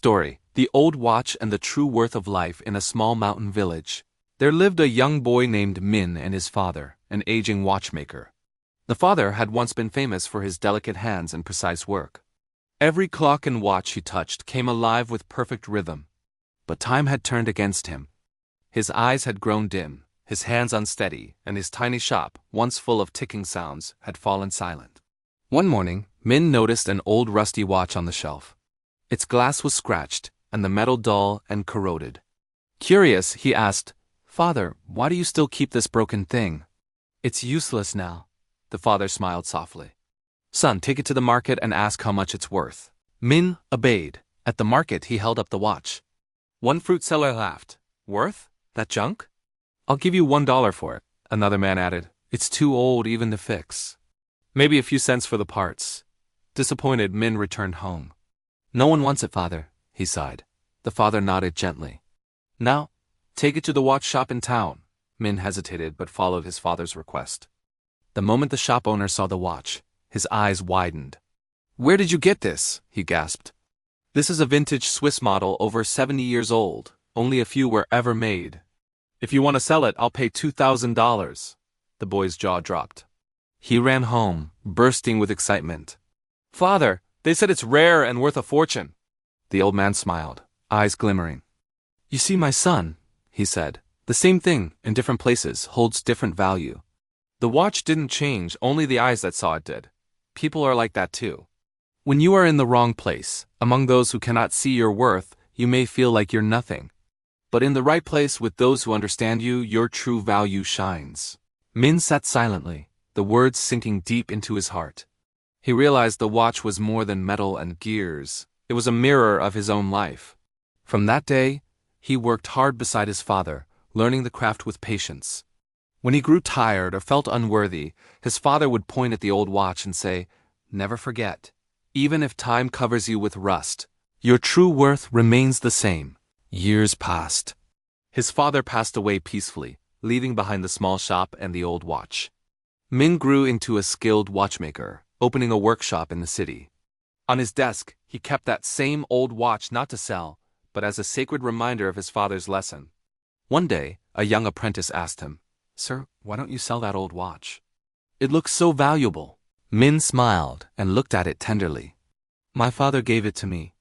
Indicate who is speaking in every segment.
Speaker 1: Story: The Old Watch and the True Worth of Life in a Small Mountain Village. There lived a young boy named Min and his father, an aging watchmaker. The father had once been famous for his delicate hands and precise work. Every clock and watch he touched came alive with perfect rhythm. But time had turned against him. His eyes had grown dim, his hands unsteady, and his tiny shop, once full of ticking sounds, had fallen silent. One morning, Min noticed an old rusty watch on the shelf. Its glass was scratched, and the metal dull and corroded. Curious, he asked, "Father, why do you still keep this broken thing?" "It's useless now," the father smiled softly. "Son, take it to the market and ask how much it's worth." Min obeyed. At the market, he held up the watch. One fruit seller laughed. "Worth? That junk? I'll give you $1 for it," another man added. "It's too old even to fix. Maybe a few cents for the parts." Disappointed, Min returned home. "No one wants it, father," he sighed. The father nodded gently. "Now, take it to the watch shop in town." Min hesitated but followed his father's request. The moment the shop owner saw the watch, his eyes widened. "Where did you get this?" he gasped. "This is a vintage Swiss model over 70 years old. Only a few were ever made. If you want to sell it, I'll pay $2,000. The boy's jaw dropped. He ran home, bursting with excitement. "Father, they said it's rare and worth a fortune." The old man smiled, eyes glimmering. "You see, my son," he said, "the same thing, in different places, holds different value. The watch didn't change, only the eyes that saw it did. People are like that too. When you are in the wrong place, among those who cannot see your worth, you may feel like you're nothing. But in the right place with those who understand you, your true value shines." Min sat silently, the words sinking deep into his heart. He realized the watch was more than metal and gears. It was a mirror of his own life. From that day, he worked hard beside his father, learning the craft with patience. When he grew tired or felt unworthy, his father would point at the old watch and say, "Never forget, even if time covers you with rust, your true worth remains the same." Years passed. His father passed away peacefully, leaving behind the small shop and the old watch. Min grew into a skilled watchmaker, opening a workshop in the city. On his desk, he kept that same old watch not to sell, but as a sacred reminder of his father's lesson. One day, a young apprentice asked him, "Sir, why don't you sell that old watch? It looks so valuable." Min smiled and looked at it tenderly. "My father gave it to me.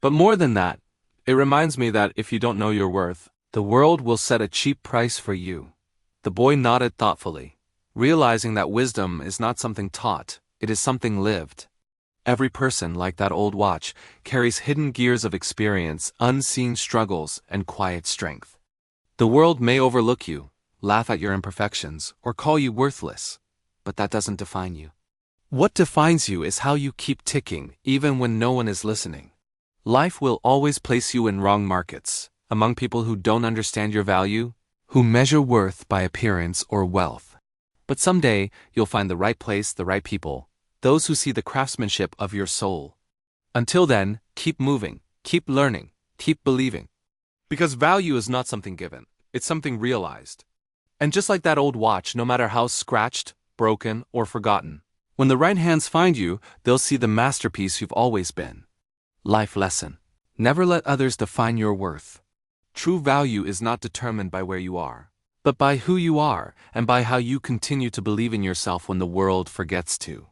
Speaker 1: But more than that, it reminds me that if you don't know your worth, the world will set a cheap price for you." The boy nodded thoughtfully, realizing that wisdom is not something taught, it is something lived. Every person, like that old watch, carries hidden gears of experience, unseen struggles, and quiet strength. The world may overlook you, laugh at your imperfections, or call you worthless, but that doesn't define you. What defines you is how you keep ticking, even when no one is listening. Life will always place you in wrong markets, among people who don't understand your value, who measure worth by appearance or wealth. But someday, you'll find the right place, the right people, those who see the craftsmanship of your soul. Until then, keep moving, keep learning, keep believing. Because value is not something given, it's something realized. And just like that old watch, no matter how scratched, broken, or forgotten, when the right hands find you, they'll see the masterpiece you've always been. Life lesson: never let others define your worth. True value is not determined by where you are, but by who you are and by how you continue to believe in yourself when the world forgets to.